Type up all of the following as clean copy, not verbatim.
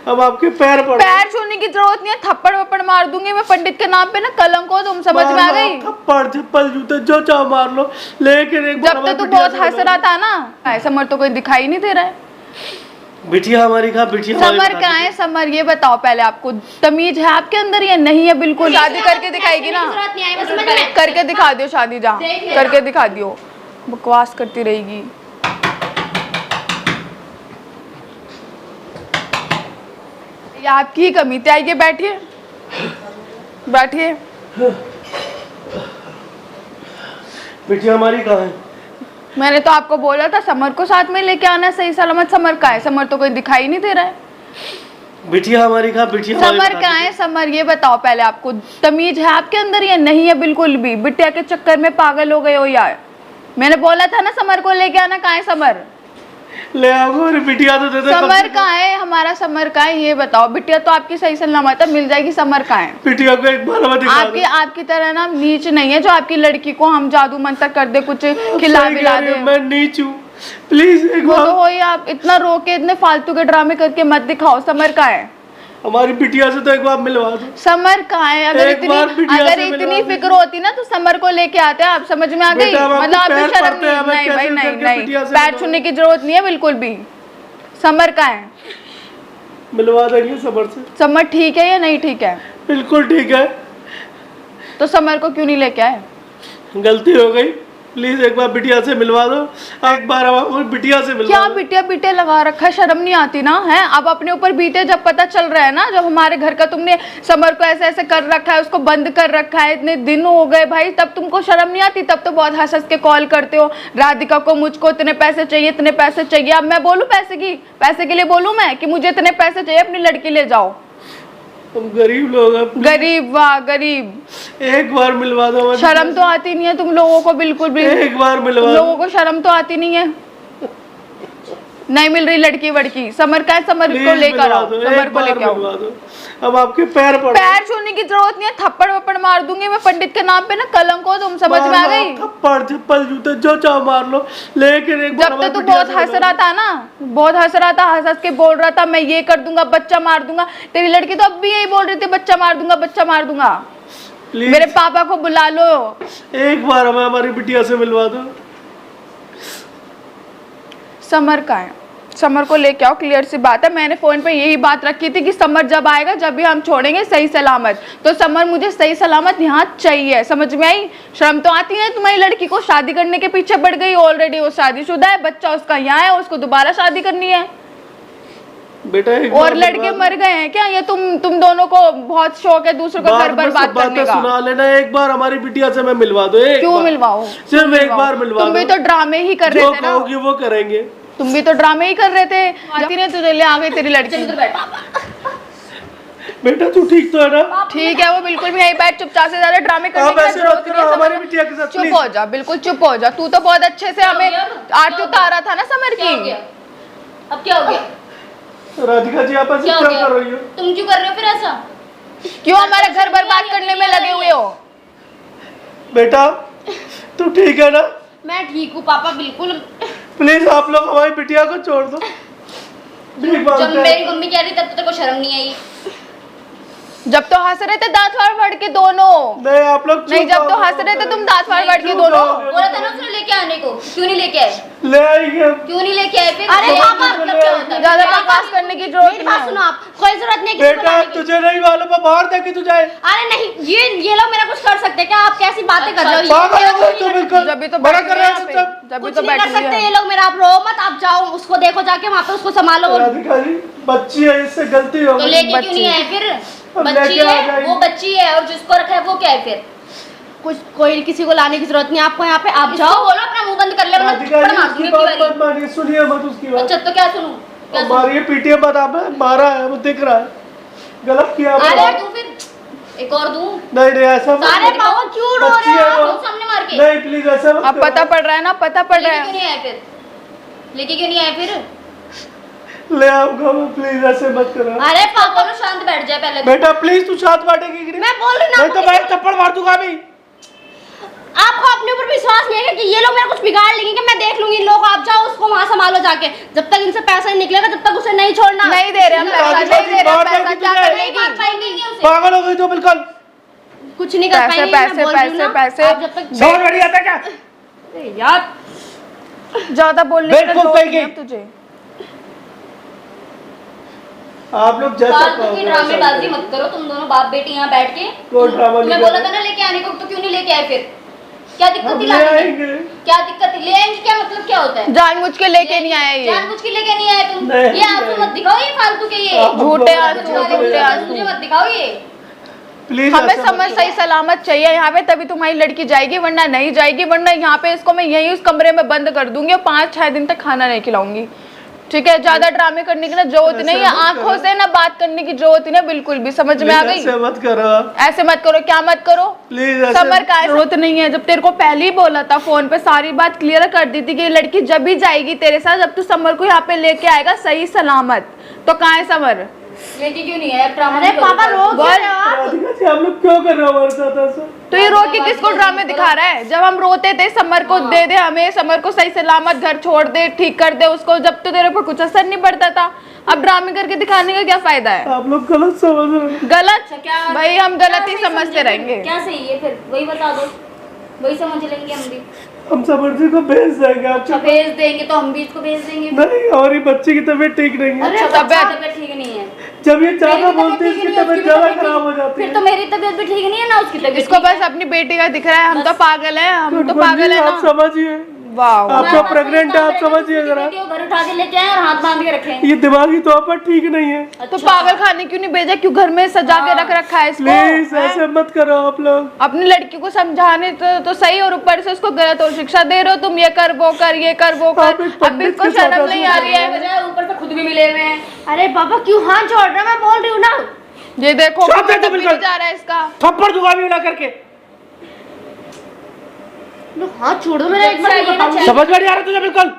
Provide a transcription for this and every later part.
अब आपके पैर पड़ पैर छूने की जरूरत नहीं है, थप्पड़ वप्पड़ मार दूंगी मैं पंडित के नाम पे ना, कलंक हो तुम, समझ में आ गई? थप्पड़ चप्पल जूते जो चाहो मार लो, लेकिन एक बार जब तक तू बहुत हंस रहा था ना, ऐसा मर तो कोई दिखाई नहीं दे रहा है। बिटिया हमारी कहाँ? बिटिया समर कहाँ है? समर ये बताओ पहले, आपको तमीज है आपके अंदर या नहीं है? बिल्कुल शादी करके दिखाएगी ना, करके दिखा दियो शादी, जा करके दिखा दियो, बकवास करती रहेगी। ये आपकी ही कमी थी। आइए बैठिए, बैठिए। बिटिया हमारी कहाँ है? मैंने तो आपको बोला था समर को साथ में लेके आना सही सलामत। समर का है? समर तो कोई दिखाई नहीं दे रहा है। बिटिया हमारी कहाँ? बिटिया समर कहाँ है? समर ये बताओ पहले, आपको तमीज है आपके अंदर या नहीं है? बिल्कुल भी बिटिया के चक्कर में पागल हो गए हो यार। मैंने बोला था ना समर को लेके आना। कहाँ है समर? ले आओ, बिटिया तो दे दे। समर कहाँ है? हमारा समर कहाँ है ये बताओ। बिटिया तो आपकी सही सलामत मिल जाएगी। समर कहाँ है? बिटिया को एक बार आपकी तरह ना नीच नहीं है जो आपकी लड़की को हम जादू मंत्र कर दे, कुछ खिला पिला दे। मैं नीच हूँ, प्लीज एक वो बार। तो हो ही, आप इतना रो के इतने फालतू के ड्रामे करके मत दिखाओ। समर कहाँ है? हमारी बिटिया से तो एक बार मिलवा दो। समर कहाँ है? अगर इतनी फिक्र होती ना तो समर को लेके आते आप। समझ में आ गई? मतलब आपको शर्म नहीं भाई? नहीं, पैर छूने की जरूरत नहीं है बिल्कुल भी। समर कहाँ है? मिलवा देंगे समर से। समर ठीक है या नहीं ठीक है? बिल्कुल ठीक है। तो समर को क्यों नहीं लेके आए? गलती हो गई, प्लीज एक बार बिटिया से मिलवा दो। एक बार बिटिया से मिलवा क्या दो। बिटिया बिटे लगा रखा है? शर्म नहीं आती ना है? अब अपने ऊपर बीते जब पता चल रहा है ना, जब हमारे घर का तुमने समर को ऐसे ऐसे कर रखा है, उसको बंद कर रखा है, इतने दिन हो गए भाई, तब तुमको शर्म नहीं आती? तब तो बहुत हंस हंस के कॉल करते हो, राधिका को मुझको इतने पैसे चाहिए, इतने पैसे चाहिए। अब मैं बोलूं पैसे के लिए बोलूं मैं कि मुझे इतने पैसे चाहिए, अपनी लड़की ले जाओ। तुम गरीब लोग हैं। गरीब? वाह गरीब। एक बार मिलवा दो। शर्म तो आती नहीं है तुम लोगों को बिल्कुल भी? एक बार मिलवा दो। लोगों को शर्म तो आती नहीं है। नहीं मिल रही लड़की वड़की। समर का है? समर को लेकर आओ, समर को लेकर आओ। अब आपके पैर छूने की जरूरत नहीं है, थप्पड़ वप्पड़ मार दूंगी मैं पंडित के नाम पे ना, कलंक हो तुम, समझ में आ गई? थप्पड़ चप्पल जूते जो चाहो मार लो, लेकिन एक जब तक तू बहुत हंस रहा था ना, बहुत हंस रहा था, हंस हंस के बोल रहा था मैं ये कर दूंगा, बच्चा मार दूंगा। तेरी लड़की तो अब भी यही बोल रही थी, बच्चा मार दूंगा, बच्चा मार दूंगा। मेरे पापा को बुला लो। एक बार हमें हमारी बिटिया से मिलवा दो। समर का है? समर को लेके आओ, क्लियर सी बात है। मैंने फोन पे यही बात रखी थी कि समर जब आएगा, जब भी हम छोड़ेंगे सही सलामत, तो समर मुझे सही सलामत यहाँ चाहिए। समझ में आई? शर्म तो आती है? तुम्हारी लड़की को शादी करने के पीछे बढ़ गई, ऑलरेडी वो शादीशुदा है, बच्चा उसका यहाँ है, उसको दोबारा शादी करनी है। बेटा और लड़के मर गए हैं क्या? ये तुम दोनों को बहुत शौक है दूसरों का घर बर्बाद करने का। सुना लेना, एक बार हमारी बिटिया से मैं मिलवा दो। क्यों मिलवाओ? सिर्फ एक बार मिलवा। तुम भी तो ड्रामे ही कर रहे थे ना। वो करेंगे। तुम भी तो ड्रामे ही कर रहे थे। आती नहीं तुझे ले आ गई तेरी लड़की। बेटा तू ठीक तो है ना? ठीक है, वो बिल्कुल भी यही बैठ चुपचाप से, ज्यादा ड्रामे करने की जरूरत नहीं है। हमारी बिटिया के साथ चुप हो जा, बिल्कुल चुप हो जा। तू तो बहुत अच्छे से हमें आरती उतारा था ना समर की। अब क्या हो गया? राधिका जी आप ऐसे क्या कर रही हो? तुम क्यों कर रहे हो फिर ऐसा? क्यों हमारा घर बर्बाद करने में लगे हुए हो? बेटा तू ठीक है ना? मैं ठीक हूँ पापा, बिल्कुल। प्लीज आप लोग हमारी बिटिया को छोड़ दो। जब मेरी मम्मी कह रही तब तो तेरे को शर्म नहीं आई? जब तो हंस रहे थे दांत फाड़ फाड़ के दोनों। नहीं आप लोग नहीं, जब तो हंस रहे थे तुम दांत फाड़ फाड़ के दोनों। बोला था ना उसने लेके आने को, क्यों नहीं लेके आए? ले आएंगे। क्यों नहीं लेके आए फिर? अरे पापा, मतलब क्या होता है? ज्यादा बकवास करने की जरूरत नहीं है। सुनो आप, कोई जरूरत नहीं किसी को बेटा लाने की। तुझे नहीं मालूम है बाहर तक कि तू जाए? अरे नहीं, ये लोग मेरा कुछ कर सकते हैं क्या? आप कैसी बातें कर रहे हो? पागल हो गए तू बिल्कुल। जब भी तो बड़ा बैठ कर रहे रहे हैं हो यहाँ सब। पे, जब भी कुछ तो नहीं बैठ कर सकते रहे ये हैं। लोग मेरा। आप रो मत, आप जाओ उसको देखो जाके वहाँ पे, उसको संभालो। राधिका जी बच्ची है, इससे गलती हो तो गई। लेके क्यों नहीं आए फिर? अब बच्ची लेके आ है, जाएगी। वो बच्ची है, और जिसको रखा है वो क्या है फिर? कुछ कोई किसी को लाने की जरूरत नहीं आपको यहाँ पे। आप जाओ, बोलो अपना मुंह बंद कर ले, वरना राधिका थप्पड़ जी मार उसकी दूंगी बात अपनी मत मानिए, सुनिए मत उसकी बात। अच्छा तो क्या सुनूं? क्या सुनूं? मारिए पीटिए मत, आपने मारा है वो दिख रहा है, गलत किया आपने। अरे दूं फिर एक और दूं? नहीं ऐसा मत। सारे पापा क्यों रो रहे हो आप सामने मार के? नहीं प्लीज ऐसा मत। अब पता पड़ रहा है ना, पता पड़ रहा क्यों है। नहीं आए फिर? लेके क्यों नहीं आए फिर? ले आऊंगा मैं, प्लीज ऐसे मत करो। अरे पापा लो शांत बैठ जाए पहले। बेटा प्लीज तू शांत बैठेगी कि नहीं? मैं बोल रही ना, नहीं तो मैं थप्पड़ मार दूंगा अभी। आपको अपने ऊपर विश्वास नहीं है कि ये लोग मेरा कुछ बिगाड़ लेंगे कि मैं देख लूंगी इन लोग, आप जाओ उसको वहां संभालो जाके, जब तक इनसे पैसा नहीं निकलेगा तब तक उसे नहीं छोड़ना। नहीं दे रहे हम पैसा, नहीं दे रहे हम पैसा, क्या कर नहीं लेगी? बात पाएंगे उसे, पागल हो गई तो बिल्कुल। कुछ नहीं कर पाएंगे। पैसे मैं बोल रही हूँ ना, पैसे आप जब तक समझ में नहीं आता क्या? अरे यार ज्यादा बोलने का बिल्कुल जोर सही नहीं है की। तुझे। आप लोग जैसा फालतू की ड्रामेबाजी मत करो तुम दोनों बाप बेटी यहाँ बैठ के। कोई ड्रामा नहीं तुम्हें कर बोला था ना लेके आने को, तो क्यों नहीं लेके आए फिर? क्या दिक्कत थी लाने में? आएंगे। क्या दिक्कत थी? ले आएंगे क्या मतलब क्या होता है? जानबूझ के लेके नहीं आए ये, जानबूझ के लेके नहीं आए तुम। नहीं, ये आंसू मत दिखाओ, ये फालतू के ये आप झूठे लोग- आंसू, झूठे आंसू। मुझे मत दिखाओ ये। प्लीज हमें ऐसा मत समझ करो। सही सलामत चाहिए यहाँ पे, तभी तुम्हारी लड़की जाएगी, वरना नहीं जाएगी। वरना यहाँ पे इसको मैं यही उस कमरे में बंद कर दूंगी और 5-6 दिन तक खाना नहीं खिलाऊंगी। ठीक है, ज्यादा ड्रामे करने की ना जरूरत ऐसे नहीं है, मत आंखों करो। से ना बात करने की जरूरत नहीं है बिल्कुल भी। समझ में आ गई? ऐसे मत करो आप। ऐसे मत करो। क्या मत करो? प्लीज ऐसे समर का जरूरत नहीं है। जब तेरे को पहले ही बोला था फोन पे, सारी बात क्लियर कर दी थी कि ये लड़की जब भी जाएगी तेरे साथ, जब तू समर को यहाँ पे लेके आएगा सही सलामत। तो कहाँ है समर? लेके क्यों नहीं है ड्रामा? अरे पापा रो क्यों रहे हो आप? राधिका जी आप लोग क्यों कर रहे हो हमारे साथ ऐसा? तो ये रो के किसको ड्रामे दिखा रहा है? जब हम रोते थे समर को दे दे हमें, समर को सही सलामत घर छोड़ दे, ठीक कर दे उसको, जब तो तेरे पर कुछ असर नहीं पड़ता था। अब ड्रामे करके दिखाने का क्या फायदा है? आप लोग गलत समझ रहे हो। गलत? क्या भाई हम गलत ही क्या सही समझते समझे रहेंगे। फिर? क्या सही है फिर? वही बता दो, वही समझ लेंगे हम भी। हम समर जी को भेज देंगे अच्छा आपके। भेज देंगे तो हम भी इसको भेज देंगे। नहीं, हमारी बच्ची की तबीयत ठीक नहीं है। अरे तबीयत- तबीयत ठीक नहीं है। जब ये मेरी ज्यादा तबीयत बोलती है ठीक इसकी नहीं है, तबीयत उसकी भी ज्यादा तबीयत खराब हो ठीक- जाती फिर है। तो मेरी तबीयत भी ठीक नहीं है ना उसकी तबीयत इसको ठीक है। बस अपनी बेटी का दिख रहा है, हम तो पागल हैं, हम तो पागल है आप ना। समझिए, वाह, आप हमारे जो पास प्रेग्नेंट कोई है आप काम समझिए करेगा, जरा। उसकी बेटी को घर उठा के लेके आए और हाथ बांध के रखे। ये दिमागी तौर पर ठीक नहीं है। तो पागल खाने क्यों नहीं भेजा? क्यों घर में सजा के रख रखा है इसको? प्लीज हैं? ऐसे मत करो आप लोग। अपनी लड़की को समझाने तो सही, और ऊपर से उसको गलत और शिक्षा दे रहे हो तुम। ये कर वो कर, ये कर वो कर। आप एक अब पंडित इसको के साथ शर्म नहीं आ रही है? बजाय ऊपर से खुद भी मिले हुए हैं। अरे पापा क्यों हाथ छोड़ रहे हो? मैं बोल रही हूँ ना। ये देखो शांत कहाँ रहते तक बिल्कुल। जा रहा है इसका। थप्पड़ दूंगा भी ना करके। लो, हाथ छोड़ दो मेरा, एक बार चाहिए ना, बताऊँ। समझ में नहीं आ रहा तुझे बिल्कुल?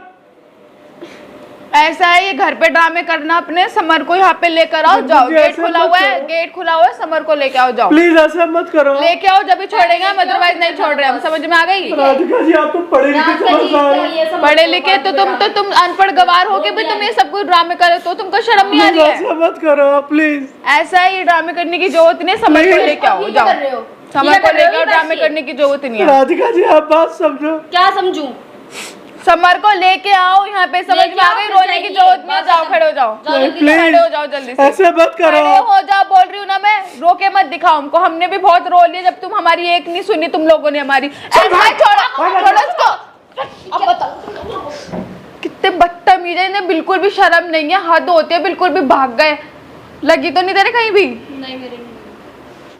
ऐसा है, ये घर पे ड्रामे करना अपने। समर को यहाँ पे लेकर आओ, जाओ। मुझे गेट ऐसे खुला मत हुआ है, करो। गेट खुला हुआ है, समर को लेके आओ, जाओ। प्लीज ऐसे मत करो। लेके आओ, जब भी छोड़ेंगे हम, अदरवाइज नहीं छोड़ रहे हम। समझ में आ गई? राधिका जी आप तो पढ़े लिखे समझदार हैं। पढ़े लिखे तो तुम अनपढ़ गवार हो के भी तुम ये सब कुछ ड्रामे करे तो तुमको शर्म नहीं आ प्लीज रही है? ऐसे मत करो प्लीज। ऐसा है, ये ड्रामे करने की जरूरत नहीं है। समर को लेके आओ, जाओ। समर को लेके आओ, ड्रामे करने की जरूरत नहीं है। राधिका जी आप बात समझो। क्या समझूं? समर को लेके आओ यहाँ पे। समझ में आ गई? रोने की जरूरत नहीं है, जाओ खड़े हो जाओ। नहीं, खड़े हो जाओ जल्दी से। ऐसे मत करो। खड़े हो जाओ, बोल रही हूँ ना मैं। रो के मत दिखाओ हमको, हमने भी बहुत रो लिया जब तुम हमारी एक नहीं सुनी तुम लोगों ने हमारी। ऐसा है, छोड़ो इसको। अब बताओ। कितने बदतमीज है, इन्हें बिल्कुल भी शर्म नहीं है, हद होती है, बिल्कुल भी भाग गए। लगी तो नहीं तेरे कहीं भी? नहीं मेरे नहीं।